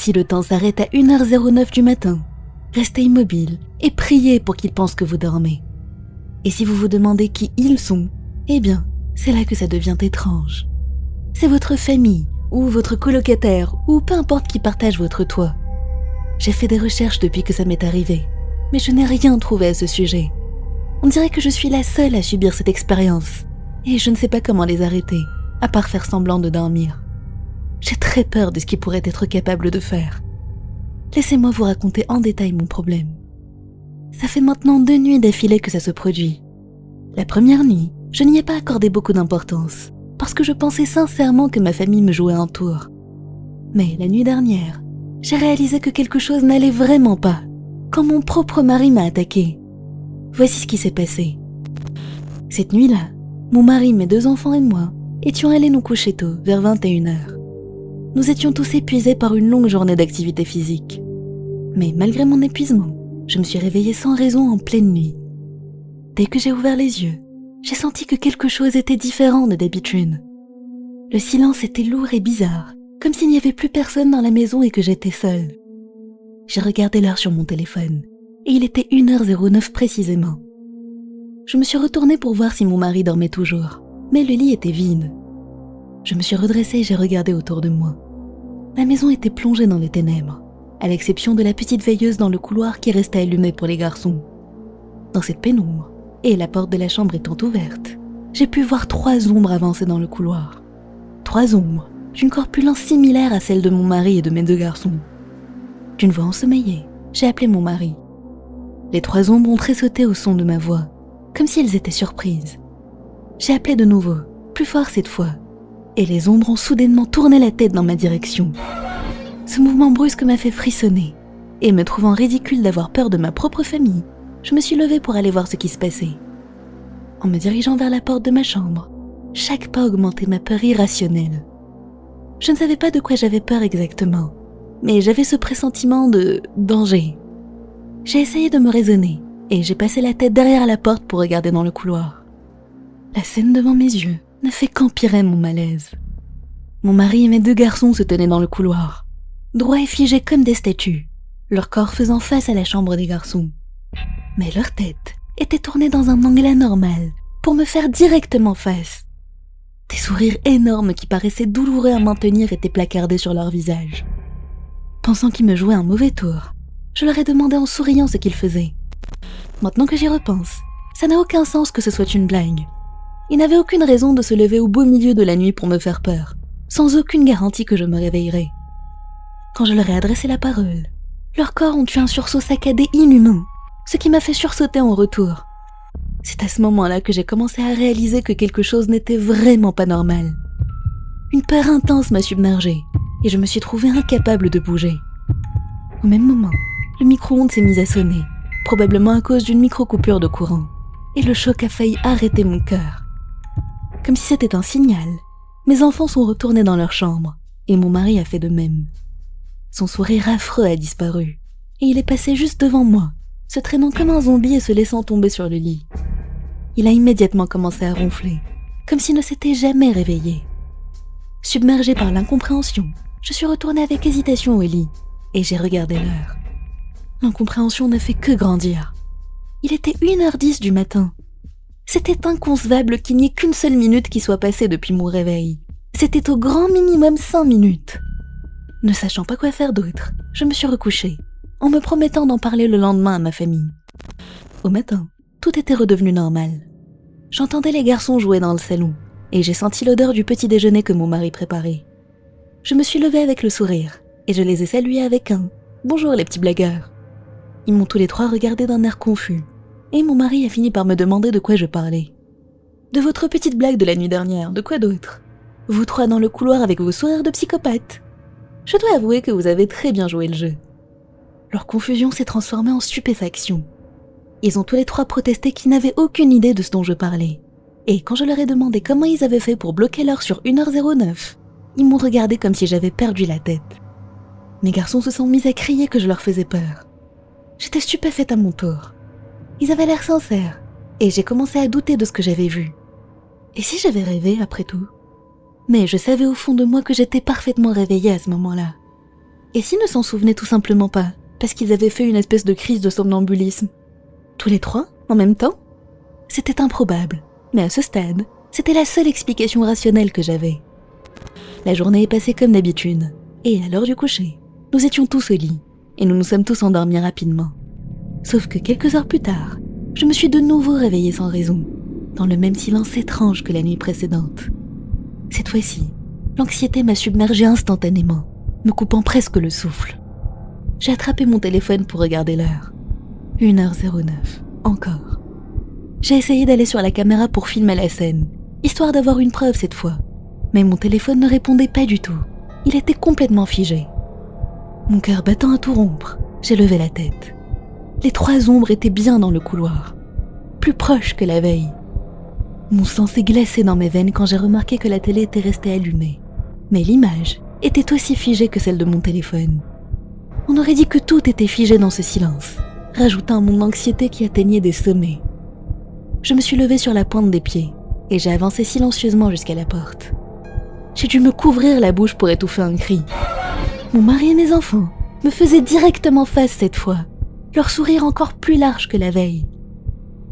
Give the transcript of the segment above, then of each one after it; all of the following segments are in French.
si le temps s'arrête à 1h09 du matin, restez immobile et priez pour qu'ils pensent que vous dormez. Et si vous vous demandez qui ils sont, eh bien, c'est là que ça devient étrange. C'est votre famille, ou votre colocataire, ou peu importe qui partage votre toit. J'ai fait des recherches depuis que ça m'est arrivé, mais je n'ai rien trouvé à ce sujet. On dirait que je suis la seule à subir cette expérience, et je ne sais pas comment les arrêter, à part faire semblant de dormir. J'ai très peur de ce qu'ils pourraient être capables de faire. Laissez-moi vous raconter en détail mon problème. Ça fait maintenant 2 nuits d'affilée que ça se produit. La première nuit, je n'y ai pas accordé beaucoup d'importance, parce que je pensais sincèrement que ma famille me jouait un tour. Mais la nuit dernière, j'ai réalisé que quelque chose n'allait vraiment pas, quand mon propre mari m'a attaqué. Voici ce qui s'est passé. Cette nuit-là, mon mari, mes 2 enfants et moi étions allés nous coucher tôt, vers 21h. Nous étions tous épuisés par une longue journée d'activité physique. Mais malgré mon épuisement, je me suis réveillée sans raison en pleine nuit. Dès que j'ai ouvert les yeux, j'ai senti que quelque chose était différent de d'habitude. Le silence était lourd et bizarre, comme s'il n'y avait plus personne dans la maison et que j'étais seule. J'ai regardé l'heure sur mon téléphone, et il était 1h09 précisément. Je me suis retournée pour voir si mon mari dormait toujours, mais le lit était vide. Je me suis redressée et j'ai regardé autour de moi. La maison était plongée dans les ténèbres, à l'exception de la petite veilleuse dans le couloir qui restait allumée pour les garçons. Dans cette pénombre, et la porte de la chambre étant ouverte, j'ai pu voir 3 ombres avancer dans le couloir. 3 ombres, d'une corpulence similaire à celle de mon mari et de mes 2 garçons. D'une voix ensommeillée, j'ai appelé mon mari. Les 3 ombres ont tressauté au son de ma voix, comme si elles étaient surprises. J'ai appelé de nouveau, plus fort cette fois, et les ombres ont soudainement tourné la tête dans ma direction. Ce mouvement brusque m'a fait frissonner, et me trouvant ridicule d'avoir peur de ma propre famille, je me suis levée pour aller voir ce qui se passait. En me dirigeant vers la porte de ma chambre, chaque pas augmentait ma peur irrationnelle. Je ne savais pas de quoi j'avais peur exactement, mais j'avais ce pressentiment de danger. J'ai essayé de me raisonner, et j'ai passé la tête derrière la porte pour regarder dans le couloir. La scène devant mes yeux ne fait qu'empirer mon malaise. Mon mari et mes 2 garçons se tenaient dans le couloir, droits et figés comme des statues, leur corps faisant face à la chambre des garçons. Mais leur tête était tournée dans un angle anormal pour me faire directement face. Des sourires énormes qui paraissaient douloureux à maintenir étaient placardés sur leur visage. Pensant qu'ils me jouaient un mauvais tour, je leur ai demandé en souriant ce qu'ils faisaient. Maintenant que j'y repense, ça n'a aucun sens que ce soit une blague. Ils n'avaient aucune raison de se lever au beau milieu de la nuit pour me faire peur, sans aucune garantie que je me réveillerais. Quand je leur ai adressé la parole, leurs corps ont eu un sursaut saccadé inhumain, ce qui m'a fait sursauter en retour. C'est à ce moment-là que j'ai commencé à réaliser que quelque chose n'était vraiment pas normal. Une peur intense m'a submergée, et je me suis trouvée incapable de bouger. Au même moment, le micro-ondes s'est mis à sonner, probablement à cause d'une micro-coupure de courant, et le choc a failli arrêter mon cœur. Comme si c'était un signal, mes enfants sont retournés dans leur chambre, et mon mari a fait de même. Son sourire affreux a disparu, et il est passé juste devant moi, se traînant comme un zombie et se laissant tomber sur le lit. Il a immédiatement commencé à ronfler, comme s'il ne s'était jamais réveillé. Submergée par l'incompréhension, je suis retournée avec hésitation au lit, et j'ai regardé l'heure. L'incompréhension ne fait que grandir. Il était 1h10 du matin. C'était inconcevable qu'il n'y ait qu'une seule minute qui soit passée depuis mon réveil. C'était au grand minimum 5 minutes. Ne sachant pas quoi faire d'autre, je me suis recouchée, en me promettant d'en parler le lendemain à ma famille. Au matin, tout était redevenu normal. J'entendais les garçons jouer dans le salon, et j'ai senti l'odeur du petit déjeuner que mon mari préparait. Je me suis levée avec le sourire, et je les ai salués avec un « Bonjour les petits blagueurs ». Ils m'ont tous les 3 regardé d'un air confus, et mon mari a fini par me demander de quoi je parlais. De votre petite blague de la nuit dernière, de quoi d'autre? Vous 3 dans le couloir avec vos sourires de psychopathe. Je dois avouer que vous avez très bien joué le jeu. Leur confusion s'est transformée en stupéfaction. Ils ont tous les 3 protesté qu'ils n'avaient aucune idée de ce dont je parlais. Et quand je leur ai demandé comment ils avaient fait pour bloquer l'heure sur 1h09, ils m'ont regardé comme si j'avais perdu la tête. Mes garçons se sont mis à crier que je leur faisais peur. J'étais stupéfaite à mon tour. Ils avaient l'air sincères, et j'ai commencé à douter de ce que j'avais vu. Et si j'avais rêvé, après tout? Mais je savais au fond de moi que j'étais parfaitement réveillée à ce moment-là. Et s'ils ne s'en souvenaient tout simplement pas, parce qu'ils avaient fait une espèce de crise de somnambulisme? Tous les trois, en même temps? C'était improbable, mais à ce stade, c'était la seule explication rationnelle que j'avais. La journée est passée comme d'habitude, et à l'heure du coucher, nous étions tous au lit, et nous nous sommes tous endormis rapidement. Sauf que quelques heures plus tard, je me suis de nouveau réveillée sans raison, dans le même silence étrange que la nuit précédente. Cette fois-ci, l'anxiété m'a submergée instantanément, me coupant presque le souffle. J'ai attrapé mon téléphone pour regarder l'heure. 1h09, encore. J'ai essayé d'aller sur la caméra pour filmer la scène, histoire d'avoir une preuve cette fois. Mais mon téléphone ne répondait pas du tout. Il était complètement figé. Mon cœur battant à tout rompre, j'ai levé la tête. Les trois ombres étaient bien dans le couloir, plus proches que la veille. Mon sang s'est glacé dans mes veines quand j'ai remarqué que la télé était restée allumée. Mais l'image était aussi figée que celle de mon téléphone. On aurait dit que tout était figé dans ce silence, rajoutant à mon anxiété qui atteignait des sommets. Je me suis levée sur la pointe des pieds et j'ai avancé silencieusement jusqu'à la porte. J'ai dû me couvrir la bouche pour étouffer un cri. Mon mari et mes enfants me faisaient directement face cette fois, leur sourire encore plus large que la veille.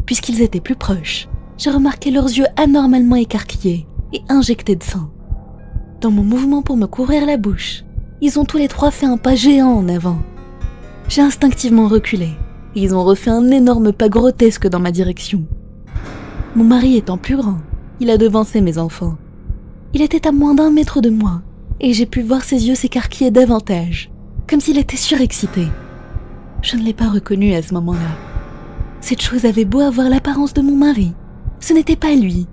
Puisqu'ils étaient plus proches, j'ai remarqué leurs yeux anormalement écarquillés et injectés de sang. Dans mon mouvement pour me couvrir la bouche, ils ont tous les trois fait un pas géant en avant. J'ai instinctivement reculé et ils ont refait un énorme pas grotesque dans ma direction. Mon mari étant plus grand, il a devancé mes enfants. Il était à moins d'1 mètre de moi et j'ai pu voir ses yeux s'écarquiller davantage, comme s'il était surexcité. Je ne l'ai pas reconnu à ce moment-là. Cette chose avait beau avoir l'apparence de mon mari, ce n'était pas lui.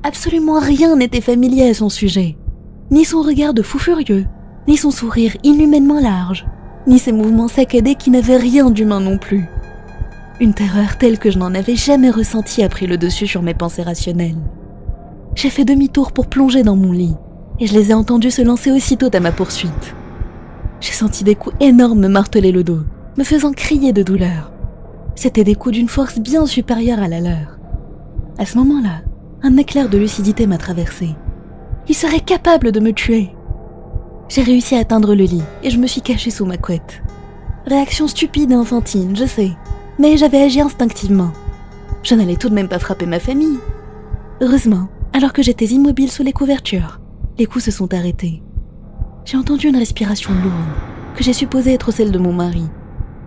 Absolument rien n'était familier à son sujet. Ni son regard de fou furieux, ni son sourire inhumainement large, ni ses mouvements saccadés qui n'avaient rien d'humain non plus. Une terreur telle que je n'en avais jamais ressentie a pris le dessus sur mes pensées rationnelles. J'ai fait demi-tour pour plonger dans mon lit, et je les ai entendus se lancer aussitôt à ma poursuite. J'ai senti des coups énormes me marteler le dos, me faisant crier de douleur. C'étaient des coups d'une force bien supérieure à la leur. À ce moment-là, un éclair de lucidité m'a traversé. Il serait capable de me tuer. J'ai réussi à atteindre le lit et je me suis cachée sous ma couette. Réaction stupide et enfantine, je sais, mais j'avais agi instinctivement. Je n'allais tout de même pas frapper ma famille. Heureusement, alors que j'étais immobile sous les couvertures, les coups se sont arrêtés. J'ai entendu une respiration lourde, que j'ai supposée être celle de mon mari,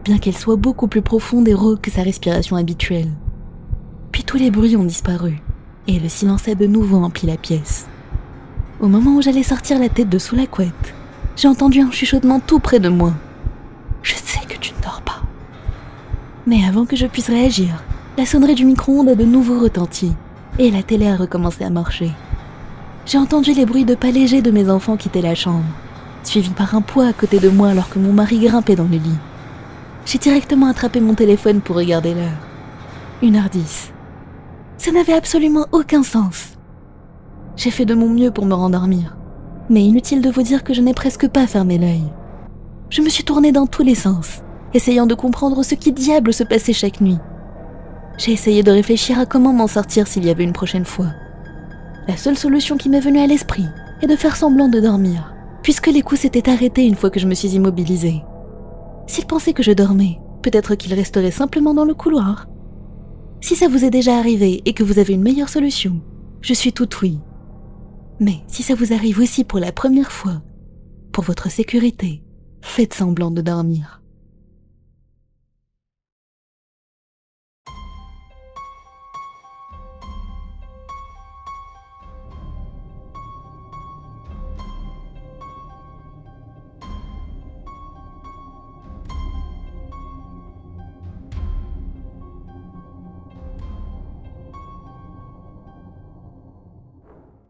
bien qu'elle soit beaucoup plus profonde et rauque que sa respiration habituelle. Puis tous les bruits ont disparu, et le silence a de nouveau empli la pièce. Au moment où j'allais sortir la tête de sous la couette, j'ai entendu un chuchotement tout près de moi. « Je sais que tu ne dors pas. » Mais avant que je puisse réagir, la sonnerie du micro-ondes a de nouveau retenti, et la télé a recommencé à marcher. J'ai entendu les bruits de pas légers de mes enfants quitter la chambre, suivis par un poids à côté de moi alors que mon mari grimpait dans le lit. J'ai directement attrapé mon téléphone pour regarder l'heure. 1h10. Ça n'avait absolument aucun sens. J'ai fait de mon mieux pour me rendormir, mais inutile de vous dire que je n'ai presque pas fermé l'œil. Je me suis tournée dans tous les sens, essayant de comprendre ce qui diable se passait chaque nuit. J'ai essayé de réfléchir à comment m'en sortir s'il y avait une prochaine fois. La seule solution qui m'est venue à l'esprit est de faire semblant de dormir, puisque les coups s'étaient arrêtés une fois que je me suis immobilisée. S'il pensait que je dormais, peut-être qu'il resterait simplement dans le couloir. Si ça vous est déjà arrivé et que vous avez une meilleure solution, je suis tout oui. Mais si ça vous arrive aussi pour la première fois, pour votre sécurité, faites semblant de dormir.